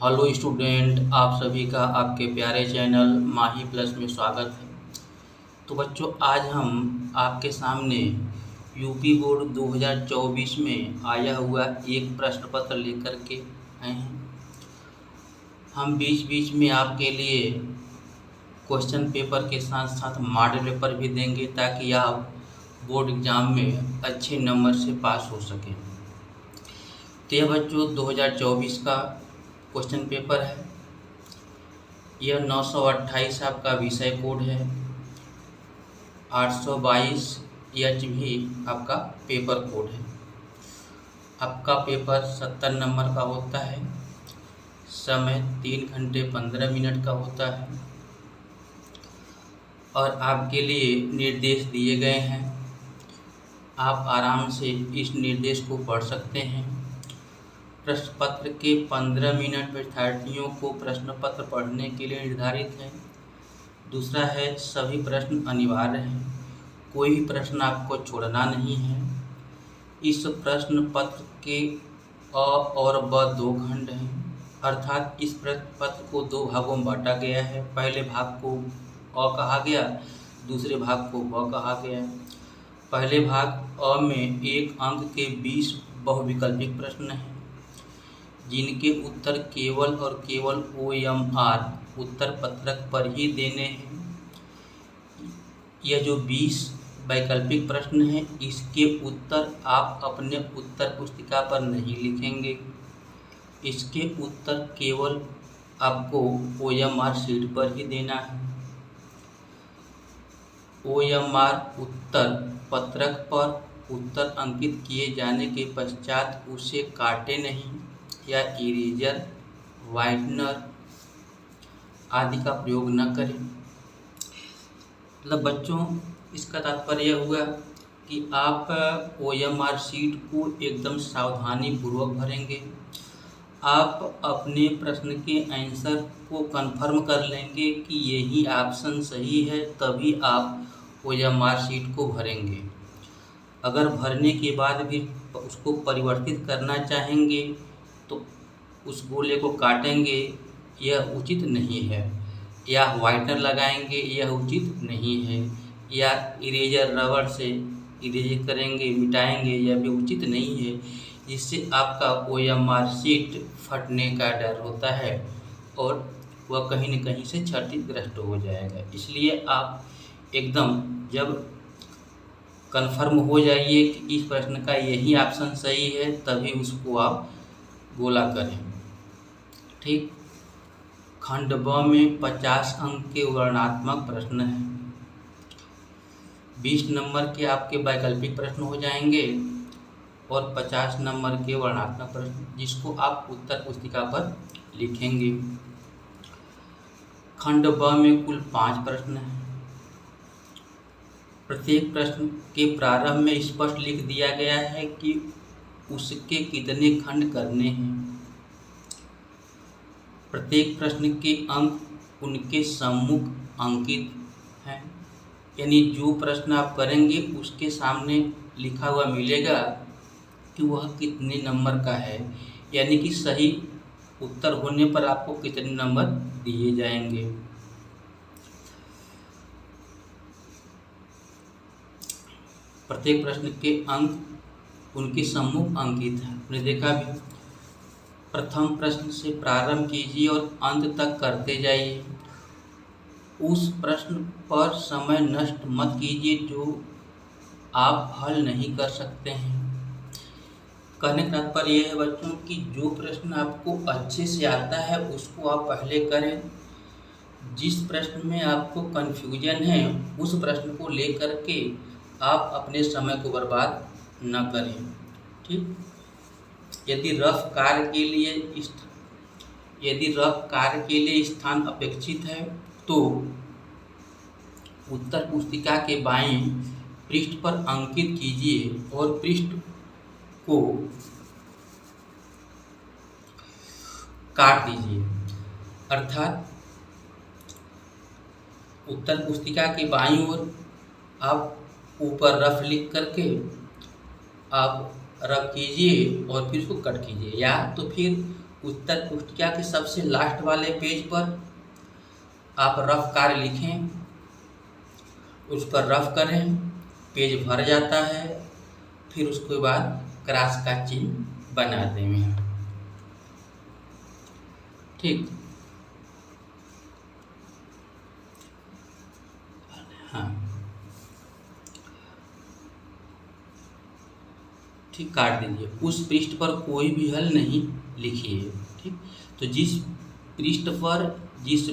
Hello student, आप सभी का आपके प्यारे चैनल माही प्लस में स्वागत है। तो बच्चों, आज हम आपके सामने यूपी बोर्ड 2024 में आया हुआ एक प्रश्न पत्र लेकर के आए हैं। हम बीच बीच में आपके लिए क्वेश्चन पेपर के साथ साथ मॉडल पेपर भी देंगे ताकि आप बोर्ड एग्ज़ाम में अच्छे नंबर से पास हो सकें। तो यह बच्चों 2024 का क्वेश्चन पेपर है। यह 928 आपका विषय कोड है। 822 एच भी आपका पेपर कोड है। आपका पेपर 70 नंबर का होता है। समय 3 घंटे 15 मिनट का होता है और आपके लिए निर्देश दिए गए हैं। आप आराम से इस निर्देश को पढ़ सकते हैं। प्रश्न पत्र के 15 मिनट विद्यार्थियों को प्रश्न पत्र पढ़ने के लिए निर्धारित है। दूसरा है, सभी प्रश्न अनिवार्य हैं, कोई भी प्रश्न आपको छोड़ना नहीं है। इस प्रश्न पत्र के अ और ब 2 खंड हैं, अर्थात इस प्रश्न पत्र को 2 भागों में बांटा गया है। पहले भाग को अ कहा गया, दूसरे भाग को ब कहा गया। पहले भाग अ में 1 अंक के 20 बहुविकल्पिक प्रश्न हैं जिनके उत्तर केवल और केवल OMR उत्तर पत्रक पर ही देने हैं। यह जो 20 वैकल्पिक प्रश्न हैं, इसके उत्तर आप अपने उत्तर पुस्तिका पर नहीं लिखेंगे। इसके उत्तर केवल आपको OMR शीट पर ही देना है। OMR उत्तर पत्रक पर उत्तर अंकित किए जाने के पश्चात उसे काटे नहीं या इरेजर, वाइटनर आदि का प्रयोग न करें। मतलब बच्चों, इसका तात्पर्य हुआ कि आप OMR शीट को एकदम सावधानी पूर्वक भरेंगे। आप अपने प्रश्न के आंसर को कंफर्म कर लेंगे कि यही ऑप्शन सही है, तभी आप OMR शीट को भरेंगे। अगर भरने के बाद भी उसको परिवर्तित करना चाहेंगे तो उस गोले को काटेंगे, यह उचित नहीं है, या वाइटनर लगाएंगे, यह उचित नहीं है, या इरेजर रबड़ से इरेज करेंगे, मिटाएंगे, यह भी उचित नहीं है। इससे आपका OMR शीट फटने का डर होता है और वह कहीं न कहीं से क्षतिग्रस्त हो जाएगा। इसलिए आप एकदम जब कन्फर्म हो जाइए कि इस प्रश्न का यही ऑप्शन सही है, तभी उसको आप गोला करें। ठीक। खंड ब में 50 अंक के वर्णनात्मक प्रश्न हैं। 20 नंबर के आपके वैकल्पिक प्रश्न हो जाएंगे और 50 नंबर के वर्णनात्मक प्रश्न, जिसको आप उत्तर पुस्तिका पर लिखेंगे। खंड ब में कुल 5 प्रश्न हैं। प्रत्येक प्रश्न के प्रारंभ में स्पष्ट लिख दिया गया है कि उसके कितने खंड करने हैं। प्रत्येक प्रश्न के अंक उनके सम्मुख अंकित हैं, यानी जो प्रश्न आप करेंगे उसके सामने लिखा हुआ मिलेगा कि वह कितने नंबर का है, यानी कि सही उत्तर होने पर आपको कितने नंबर दिए जाएंगे। प्रत्येक प्रश्न के अंक उनके सम्मुख अंकित हैं। आपने देखा भी, प्रथम प्रश्न से प्रारंभ कीजिए और अंत तक करते जाइए। उस प्रश्न पर समय नष्ट मत कीजिए जो आप हल नहीं कर सकते हैं। कहने का तात्पर्य यह है बच्चों कि जो प्रश्न आपको अच्छे से आता है उसको आप पहले करें। जिस प्रश्न में आपको कन्फ्यूजन है उस प्रश्न को लेकर के आप अपने समय को बर्बाद न करें। ठीक। यदि रफ कार्य के लिए स्थान अपेक्षित है तो उत्तर पुस्तिका के बाएं पृष्ठ पर अंकित कीजिए और पृष्ठ को काट दीजिए। अर्थात उत्तर पुस्तिका के बाईं ओर आप ऊपर रफ लिख करके आप रफ कीजिए और फिर उसको कट कीजिए, या तो फिर उत्तर पुस्तिका के सबसे लास्ट वाले पेज पर आप रफ कार्य लिखें, उस पर रफ करें, पेज भर जाता है, फिर उसके बाद क्रॉस का चिन्ह बना दें। ठीक, हाँ ठीक, काट दीजिए। उस पृष्ठ पर कोई भी हल नहीं लिखिए। ठीक, तो जिस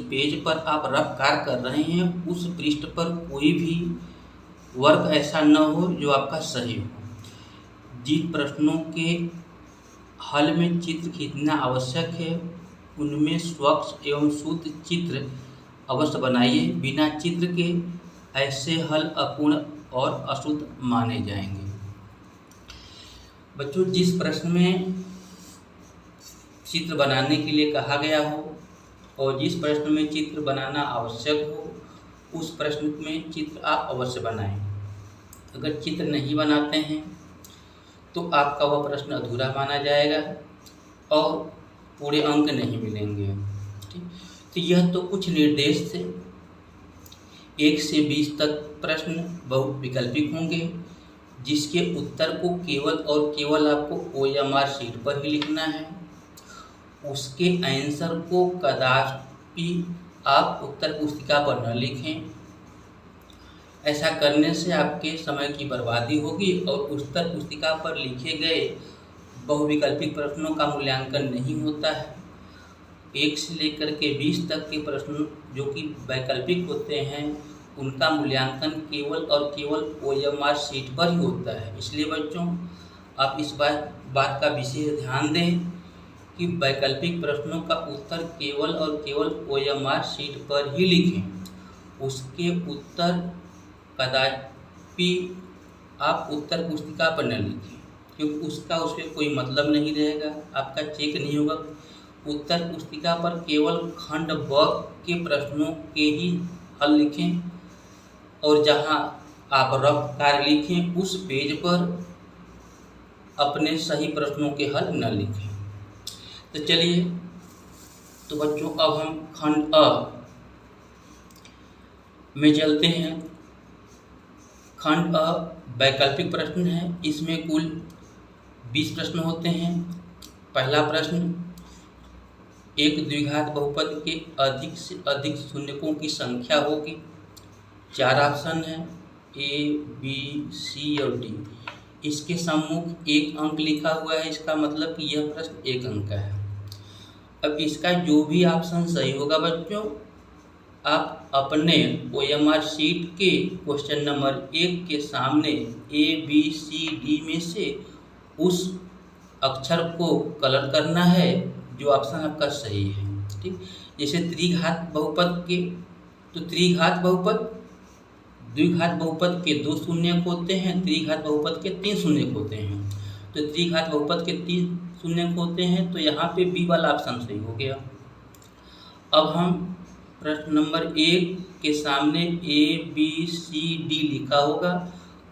पेज पर आप रफ कार्य कर रहे हैं उस पृष्ठ पर कोई भी वर्क ऐसा न हो जो आपका सही हो। जिन प्रश्नों के हल में चित्र खींचना आवश्यक है उनमें स्वच्छ एवं शुद्ध चित्र अवश्य बनाइए। बिना चित्र के ऐसे हल अपूर्ण और अशुद्ध माने जाएंगे। बच्चों, जिस प्रश्न में चित्र बनाने के लिए कहा गया हो और जिस प्रश्न में चित्र बनाना आवश्यक हो उस प्रश्न में चित्र आप अवश्य बनाएं। अगर चित्र नहीं बनाते हैं तो आपका वह प्रश्न अधूरा माना जाएगा और पूरे अंक नहीं मिलेंगे। ठीक, तो यह तो कुछ निर्देश थे। 1 से 20 तक प्रश्न बहुविकल्पिक होंगे जिसके उत्तर को केवल और केवल आपको OMR शीट पर ही लिखना है। उसके आंसर को कदापि आप उत्तर पुस्तिका पर न लिखें। ऐसा करने से आपके समय की बर्बादी होगी और उत्तर पुस्तिका पर लिखे गए बहुविकल्पिक प्रश्नों का मूल्यांकन नहीं होता है। 1 से लेकर के 20 तक के प्रश्न जो कि वैकल्पिक होते हैं उनका मूल्यांकन केवल और केवल OMR शीट पर ही होता है। इसलिए बच्चों, आप इस बात का विशेष ध्यान दें कि वैकल्पिक प्रश्नों का उत्तर केवल और केवल OMR शीट पर ही लिखें। उसके उत्तर कदापि आप उत्तर पुस्तिका पर न लिखें क्योंकि उसमें कोई मतलब नहीं रहेगा, आपका चेक नहीं होगा। उत्तर पुस्तिका पर केवल खंड ब के प्रश्नों के ही हल लिखें और जहां आप रफ कार्य लिखें उस पेज पर अपने सही प्रश्नों के हल न लिखें। तो चलिए, तो बच्चों अब हम खंड अ में चलते हैं। खंड अ वैकल्पिक प्रश्न है। इसमें कुल 20 प्रश्न होते हैं। पहला प्रश्न, एक द्विघात बहुपद के अधिक से अधिक शून्यकों की संख्या होगी। 4 ऑप्शन है A, B, C और D। इसके सम्मुख 1 अंक लिखा हुआ है, इसका मतलब कि यह प्रश्न 1 अंक का है। अब इसका जो भी ऑप्शन सही होगा बच्चों, आप अपने OMR शीट के क्वेश्चन नंबर 1 के सामने A, B, C, D में से उस अक्षर को कलर करना है जो ऑप्शन आपका सही है। ठीक, जैसे त्रिघात बहुपद के, तो त्रिघात बहुपद द्विघात बहुपद के 2 शून्यक होते हैं, त्रिघात बहुपद के 3 शून्यक होते हैं। तो त्रिघात बहुपद के 3 शून्यक होते हैं, तो यहाँ पे बी वाला ऑप्शन सही हो गया। अब हम प्रश्न नंबर 1 के सामने A, B, C, D लिखा होगा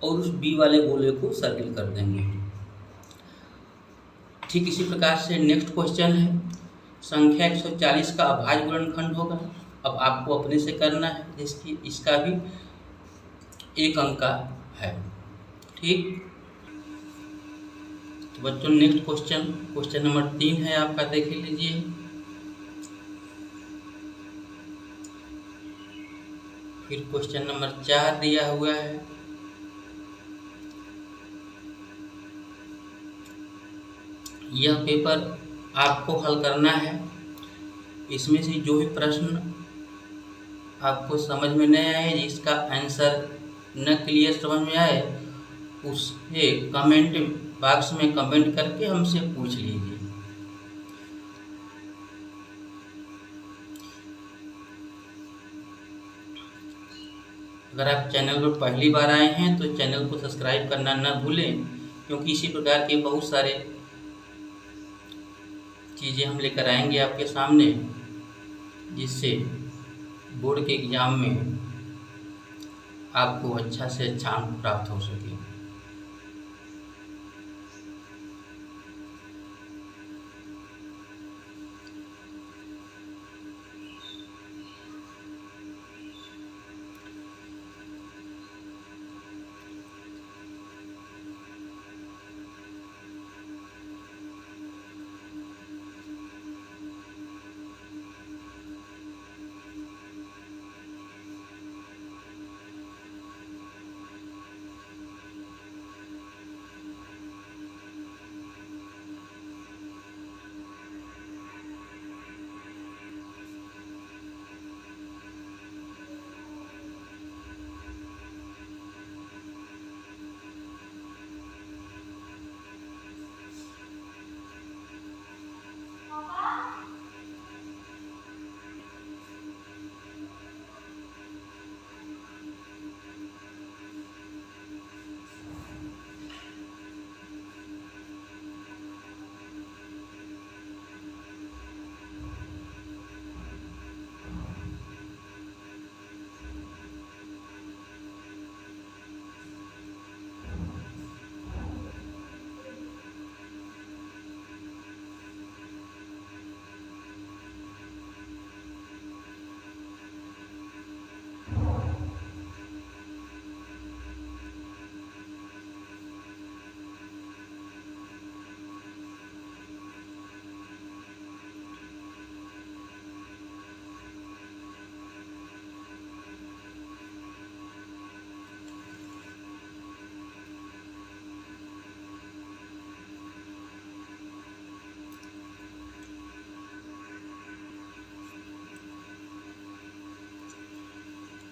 और उस बी वाले गोले को सर्किल कर देंगे। ठीक इसी प्रकार से नेक्स्ट क्वेश्चन है, संख्या 140 का अभाज्य गुणनखंड होगा। अब आपको अपने से करना है, जिसकी इसका भी 1 अंक का है। ठीक, तो बच्चों नेक्स्ट क्वेश्चन नंबर 3 है आपका, देख लीजिए। फिर क्वेश्चन नंबर 4 दिया हुआ है। यह पेपर आपको हल करना है। इसमें से जो भी प्रश्न आपको समझ में नहीं आए, जिसका आंसर न क्लियर समझ में आए, उसे कमेंट बॉक्स में कमेंट करके हमसे पूछ लीजिए। अगर आप चैनल पर पहली बार आए हैं तो चैनल को सब्सक्राइब करना न भूलें, क्योंकि इसी प्रकार के बहुत सारे चीज़ें हम लेकर आएंगे आपके सामने, जिससे बोर्ड के एग्ज़ाम में आपको अच्छा से अच्छा अंक प्राप्त हो सके।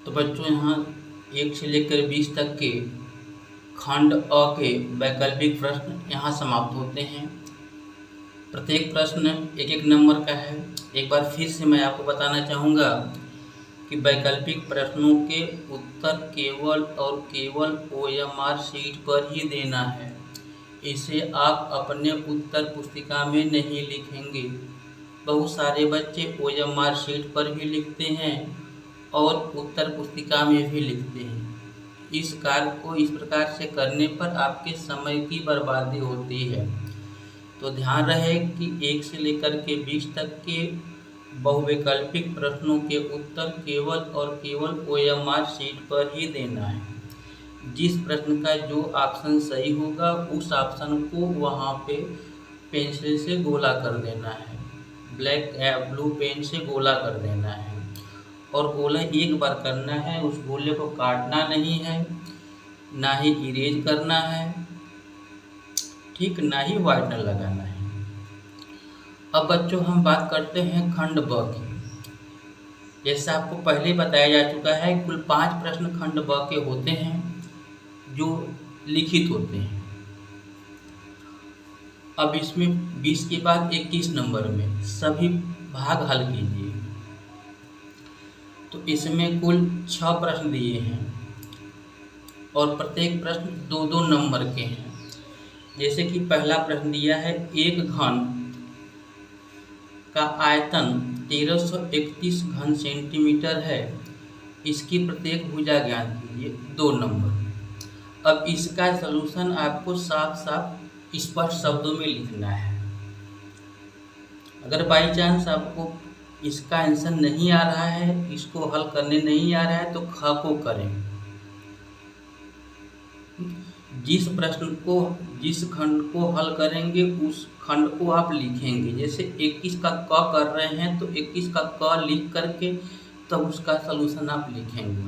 तो बच्चों यहाँ 1 से लेकर 20 तक के खंड अ के वैकल्पिक प्रश्न यहाँ समाप्त होते हैं। प्रत्येक प्रश्न एक एक नंबर का है। एक बार फिर से मैं आपको बताना चाहूँगा कि वैकल्पिक प्रश्नों के उत्तर केवल और केवल OMR शीट पर ही देना है। इसे आप अपने उत्तर पुस्तिका में नहीं लिखेंगे। बहुत सारे बच्चे OMR शीट पर भी लिखते हैं और उत्तर पुस्तिका में भी लिखते हैं। इस कार्य को इस प्रकार से करने पर आपके समय की बर्बादी होती है। तो ध्यान रहे कि 1 से लेकर के 20 तक के बहुवैकल्पिक प्रश्नों के उत्तर केवल और केवल OMR शीट पर ही देना है। जिस प्रश्न का जो ऑप्शन सही होगा उस ऑप्शन को वहाँ पे पेंसिल से गोला कर देना है, ब्लैक या ब्लू पेन से गोला कर देना है। और गोला एक बार करना है, उस गोले को काटना नहीं है, ना ही इरेज करना है, ठीक, ना ही वाइटनर लगाना है। अब बच्चों हम बात करते हैं खंड ब की। जैसा आपको पहले बताया जा चुका है, कुल 5 प्रश्न खंड ब के होते हैं जो लिखित होते हैं। अब इसमें 20 के बाद 21 नंबर में सभी भाग हल कीजिए। तो इसमें कुल 6 प्रश्न दिए हैं और प्रत्येक प्रश्न 2-2 नंबर के हैं। जैसे कि पहला प्रश्न दिया है, एक घन का आयतन 1331 घन सेंटीमीटर है, इसकी प्रत्येक भुजा ज्ञात कीजिए, 2 नंबर। अब इसका सलूशन आपको साफ साफ स्पष्ट शब्दों में लिखना है। अगर बाई चांस आपको इसका आंसर नहीं आ रहा है, इसको हल करने नहीं आ रहा है, तो ख को करें। जिस खंड को हल करेंगे उस खंड को आप लिखेंगे। जैसे 21 का क कर रहे हैं तो 21 का क लिख करके तब उसका सलूशन आप लिखेंगे।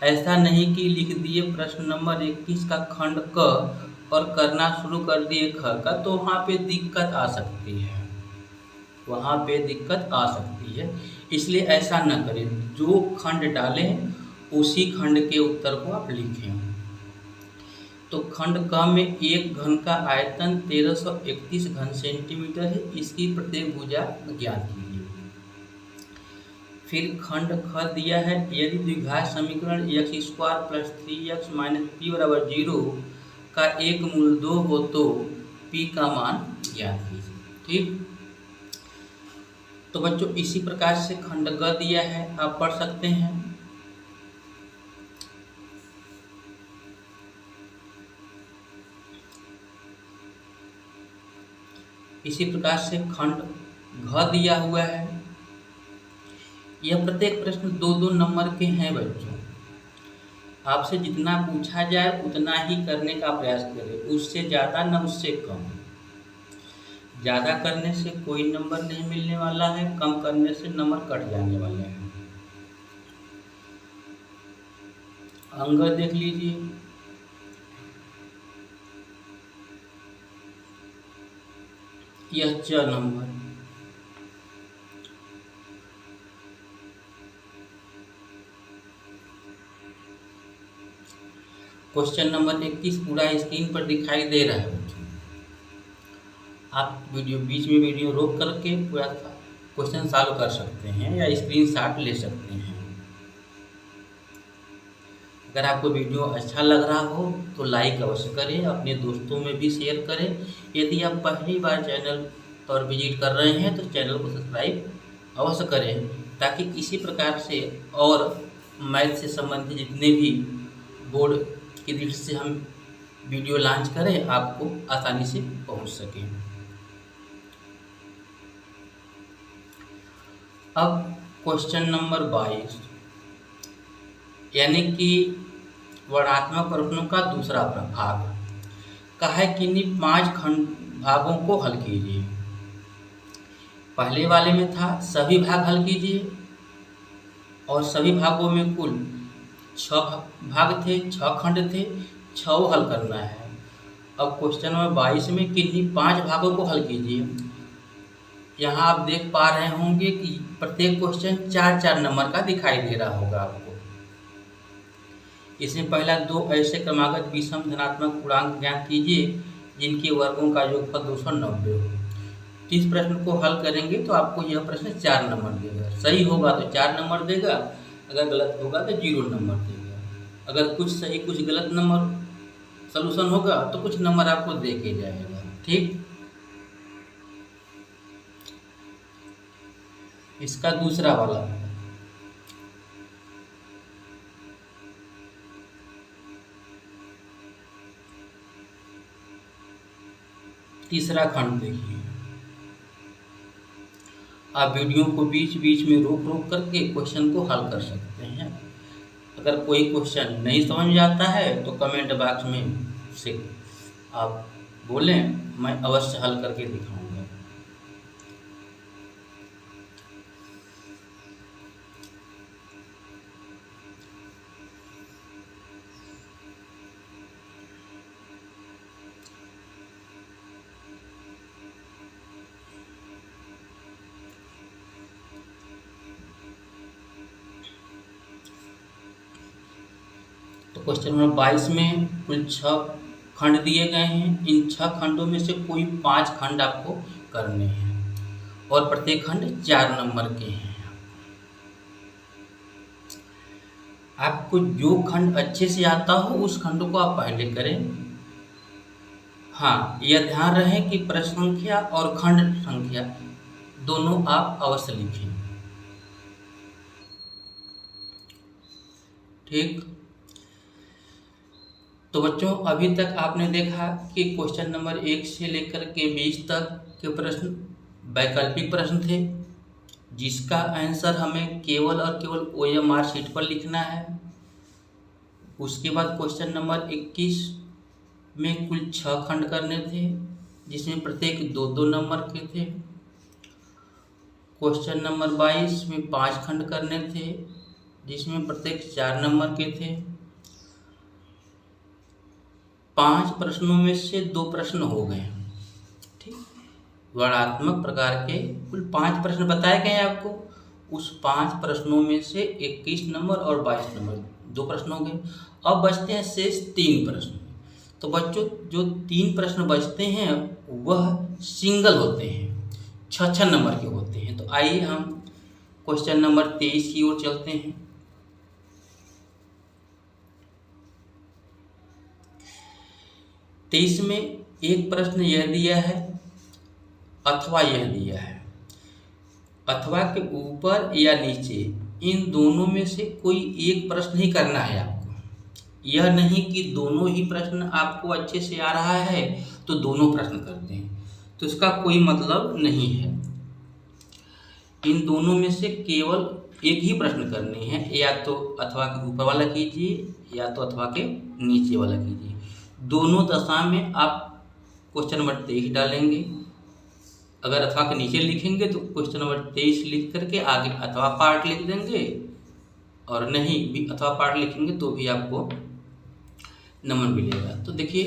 ऐसा नहीं कि लिख दिए प्रश्न नंबर 21 का खंड क और करना शुरू कर दिए ख का, तो वहाँ पे दिक्कत आ सकती है। इसलिए ऐसा न करें, जो खंड डालें उसी खंड के उत्तर को आप लिखें। तो खंड क में एक घन का आयतन 1331 घन सेंटीमीटर है, इसकी प्रत्येक भुजा ज्ञात कीजिए। फिर खंड ख दिया है, यदि द्विघात समीकरण x² + 3x - p = 0 का एक मूल 2 हो तो p का मान ज्ञात कीजिए। ठीक, तो बच्चों इसी प्रकार से खंड ग दिया है, आप पढ़ सकते हैं। इसी प्रकार से खंड घ दिया हुआ है। यह प्रत्येक प्रश्न 2-2 नंबर के हैं बच्चों। आपसे जितना पूछा जाए उतना ही करने का प्रयास करें, उससे ज़्यादा न उससे कम। ज़्यादा करने से कोई नंबर नहीं मिलने वाला है, कम करने से नंबर कट जाने वाले हैं। अंग देख लीजिए, यह 4 नंबर। क्वेश्चन नंबर 21 पूरा स्क्रीन पर दिखाई दे रहा है बच्चों। आप बीच में वीडियो रोक करके पूरा क्वेश्चन सॉल्व कर सकते हैं या स्क्रीनशॉट ले सकते हैं। अगर आपको वीडियो अच्छा लग रहा हो तो लाइक अवश्य करें, अपने दोस्तों में भी शेयर करें। यदि आप पहली बार चैनल पर विजिट कर रहे हैं तो चैनल को सब्सक्राइब अवश्य करें, ताकि इसी प्रकार से और मैथ से संबंधित जितने भी बोर्ड की दृष्टि से हम वीडियो लॉन्च करें आपको आसानी से पहुंच सकें। अब क्वेश्चन नंबर 22 यानी कि वर्णात्मक प्रश्नों का दूसरा भाग कहा है कि 5 खंड भागों को हल कीजिए। पहले वाले में था सभी भाग हल कीजिए और सभी भागों में कुल 6 भाग थे, 6 खंड थे, 6 हल करना है। अब क्वेश्चन नंबर 22 में किन्हीं 5 भागों को हल कीजिए। यहाँ आप देख पा रहे होंगे कि प्रत्येक क्वेश्चन 4-4 नंबर का दिखाई दे रहा होगा आपको। इसमें पहला दो ऐसे क्रमागत विषम धनात्मक पूर्णांक ज्ञात कीजिए जिनके वर्गों का योगफल 290 हो। तो इस प्रश्न को हल करेंगे तो आपको यह प्रश्न 4 नंबर देगा। सही होगा तो 4 नंबर देगा, अगर गलत होगा तो 0 नंबर देगा। अगर कुछ सही कुछ गलत नंबर सलूशन होगा तो कुछ नंबर आपको दे के जाएगा। ठीक, इसका दूसरा वाला तीसरा खंड देखिए। आप वीडियो को बीच बीच में रोक रोक करके क्वेश्चन को हल कर सकते हैं। अगर कोई क्वेश्चन नहीं समझ में आता है तो कमेंट बॉक्स में से आप बोलें, मैं अवश्य हल करके दिखाऊंगा। तो क्वेश्चन नंबर 22 में कुल 6 खंड दिए गए हैं। इन 6 खंडों में से कोई 5 खंड आपको करने हैं और प्रत्येक खंड 4 नंबर के हैं। आपको जो खंड अच्छे से आता हो उस खंड को आप पहले करें। हाँ, यह ध्यान रहे कि प्रश्न संख्या और खंड संख्या दोनों आप अवश्य लिखें। ठीक, तो बच्चों अभी तक आपने देखा कि क्वेश्चन नंबर 1 से लेकर के 20 तक के प्रश्न वैकल्पिक प्रश्न थे, जिसका आंसर हमें केवल और केवल OMR शीट पर लिखना है। उसके बाद क्वेश्चन नंबर 21 में कुल 6 खंड करने थे, जिसमें प्रत्येक 2-2 नंबर के थे। क्वेश्चन नंबर 22 में 5 खंड करने थे, जिसमें प्रत्येक 4 नंबर के थे। 5 प्रश्नों में से 2 प्रश्न हो गए। ठीक, वर्णात्मक प्रकार के कुल 5 प्रश्न बताए गए आपको। उस 5 प्रश्नों में से 21 नंबर और 22 नंबर 2 प्रश्न हो गए। अब बचते हैं शेष 3 प्रश्न। तो बच्चों जो 3 प्रश्न बचते हैं वह सिंगल होते हैं, 6-6 नंबर के होते हैं। तो आइए हम क्वेश्चन नंबर 23 की ओर चलते हैं। 23 में एक प्रश्न यह दिया है अथवा यह दिया है। अथवा के ऊपर या नीचे इन दोनों में से कोई एक प्रश्न ही करना है आपको। यह नहीं कि दोनों ही प्रश्न आपको अच्छे से आ रहा है तो दोनों प्रश्न करते हैं, तो इसका कोई मतलब नहीं है। इन दोनों में से केवल एक ही प्रश्न करनी है, या तो अथवा के ऊपर वाला कीजिए या तो अथवा के नीचे वाला कीजिए। दोनों दशा में आप क्वेश्चन नंबर 23 डालेंगे। अगर अथवा के नीचे लिखेंगे तो क्वेश्चन नंबर 23 लिख करके आगे अथवा पार्ट लिख देंगे, और नहीं भी अथवा पार्ट लिखेंगे तो भी आपको नंबर मिलेगा। तो देखिए,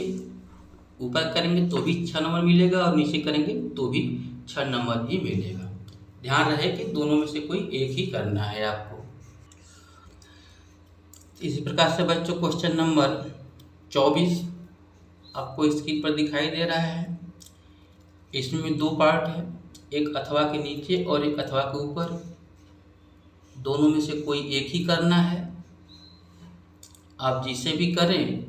ऊपर करेंगे तो भी 6 नंबर मिलेगा और नीचे करेंगे तो भी 6 नंबर ही मिलेगा। ध्यान रहे कि दोनों में से कोई एक ही करना है आपको। इसी प्रकार से बच्चों क्वेश्चन नंबर 24 आपको स्क्रीन पर दिखाई दे रहा है। इसमें 2 पार्ट है, एक अथवा के नीचे और एक अथवा के ऊपर। दोनों में से कोई एक ही करना है। आप जिसे भी करें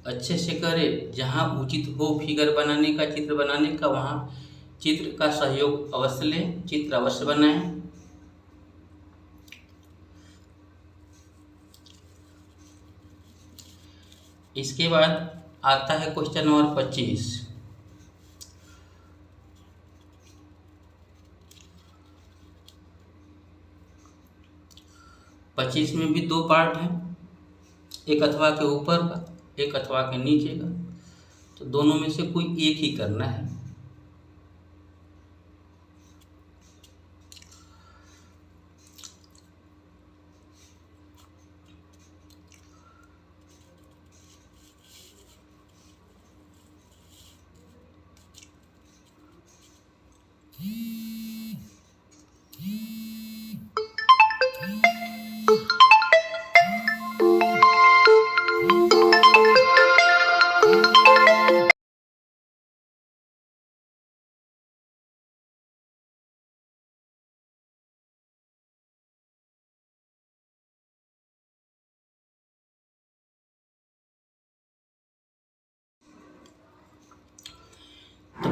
अच्छे से करें, जहाँ उचित हो फिगर बनाने का, चित्र बनाने का, वहाँ चित्र का सहयोग अवश्य लें, चित्र अवश्य बनाएं। इसके बाद आता है क्वेश्चन नंबर 25। में भी 2 पार्ट हैं, एक अथवा के ऊपर का, एक अथवा के नीचे का। तो दोनों में से कोई एक ही करना है।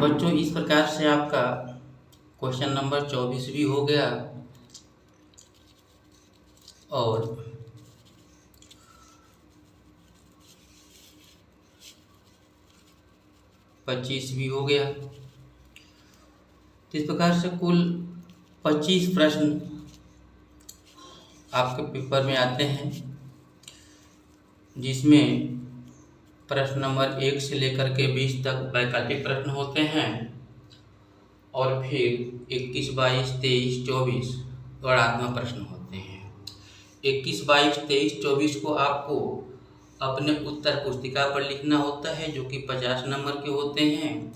बच्चों, इस प्रकार से आपका क्वेश्चन नंबर 24 भी हो गया और 25 भी हो गया। तो इस प्रकार से कुल 25 प्रश्न आपके पेपर में आते हैं, जिसमें प्रश्न नंबर 1 से लेकर के 20 तक वैकल्पिक प्रश्न होते हैं और फिर 21, 22, 23, 24 गणनात्मक प्रश्न होते हैं। 21, 22, 23, 24 को आपको अपने उत्तर पुस्तिका पर लिखना होता है, जो कि 50 नंबर के होते हैं।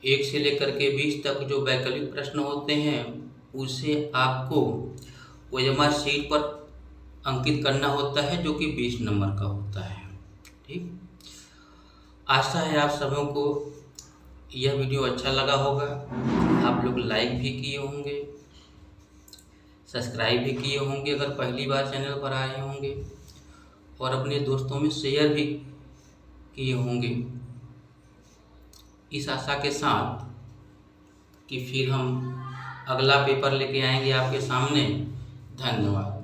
1 से लेकर के 20 तक जो वैकल्पिक प्रश्न होते हैं उसे आपको ओएमआर शीट पर अंकित करना होता है, जो कि 20 नंबर का होता है। ठीक, आशा है आप सबों को यह वीडियो अच्छा लगा होगा। आप लोग लाइक भी किए होंगे, सब्सक्राइब भी किए होंगे अगर पहली बार चैनल पर आए होंगे, और अपने दोस्तों में शेयर भी किए होंगे, इस आशा के साथ कि फिर हम अगला पेपर लेके आएंगे आपके सामने। धन्यवाद।